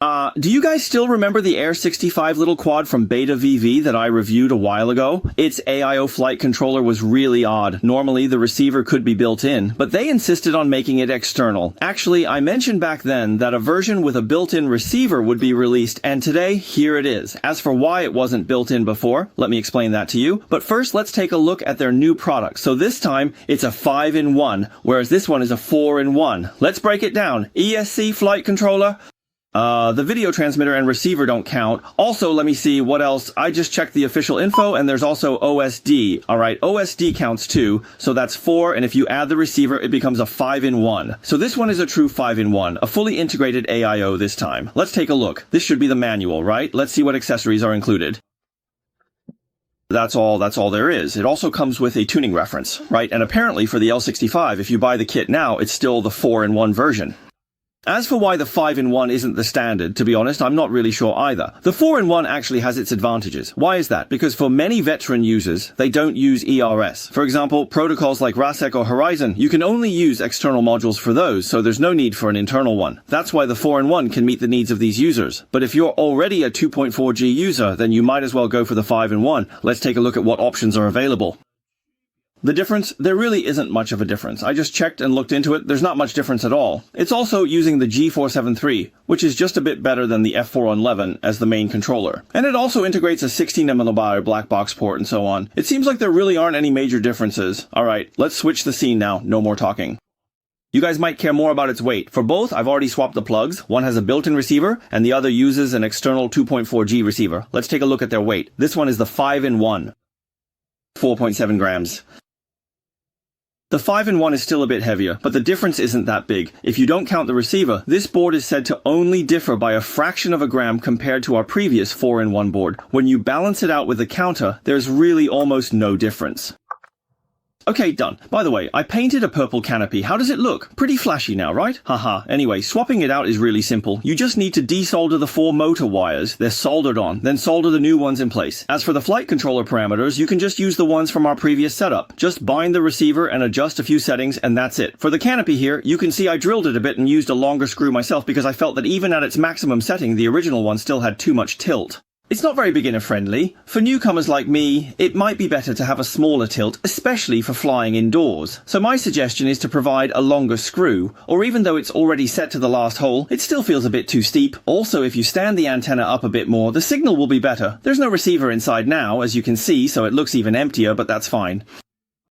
Do you guys still remember the Air 65 little quad from Beta VV that I reviewed a while ago? Its AIO flight controller was really odd. Normally, the receiver could be built in, but they insisted on making it external. Actually, I mentioned back then that a version with a built-in receiver would be released, and today, here it is. As for why it wasn't built in before, let me explain that to you. But first, let's take a look at their new product. So this time, it's a 5-in-1, whereas this one is a 4-in-1. Let's break it down. ESC flight controller. The video transmitter and receiver don't count. Also, let me see what else. I just checked the official info, and there's also OSD. Alright, OSD counts too, so that's 4, and if you add the receiver, it becomes a 5-in-1. So this one is a true 5-in-1, a fully integrated AIO this time. Let's take a look. This should be the manual, right? Let's see what accessories are included. That's all there is. It also comes with a tuning reference, right? And apparently for the L65, if you buy the kit now, it's still the 4-in-1 version. As for why the 5-in-1 isn't the standard, to be honest, I'm not really sure either. The 4-in-1 actually has its advantages. Why is that? Because for many veteran users, they don't use ERS. For example, protocols like RASEC or Horizon, you can only use external modules for those, so there's no need for an internal one. That's why the 4-in-1 can meet the needs of these users. But if you're already a 2.4G user, then you might as well go for the 5-in-1. Let's take a look at what options are available. The difference? There really isn't much of a difference. I just checked and looked into it. There's not much difference at all. It's also using the G473, which is just a bit better than the F411 as the main controller. And it also integrates a 16mm black box port and so on. It seems like there really aren't any major differences. Alright, let's switch the scene now. No more talking. You guys might care more about its weight. For both, I've already swapped the plugs. One has a built-in receiver, and the other uses an external 2.4G receiver. Let's take a look at their weight. This one is the 5-in-1. 4.7 grams. The 5-in-1 is still a bit heavier, but the difference isn't that big. If you don't count the receiver, this board is said to only differ by a fraction of a gram compared to our previous 4-in-1 board. When you balance it out with the counter, there's really almost no difference. Okay, done. By the way, I painted a purple canopy. How does it look? Pretty flashy now, right? Haha. Anyway, swapping it out is really simple. You just need to desolder the 4 motor wires. They're soldered on, then solder the new ones in place. As for the flight controller parameters, you can just use the ones from our previous setup. Just bind the receiver and adjust a few settings, and that's it. For the canopy here, you can see I drilled it a bit and used a longer screw myself because I felt that even at its maximum setting, the original one still had too much tilt. It's not very beginner friendly. For newcomers like me, it might be better to have a smaller tilt, especially for flying indoors. So my suggestion is to provide a longer screw, or even though it's already set to the last hole, it still feels a bit too steep. Also, if you stand the antenna up a bit more, the signal will be better. There's no receiver inside now, as you can see, so it looks even emptier, but that's fine.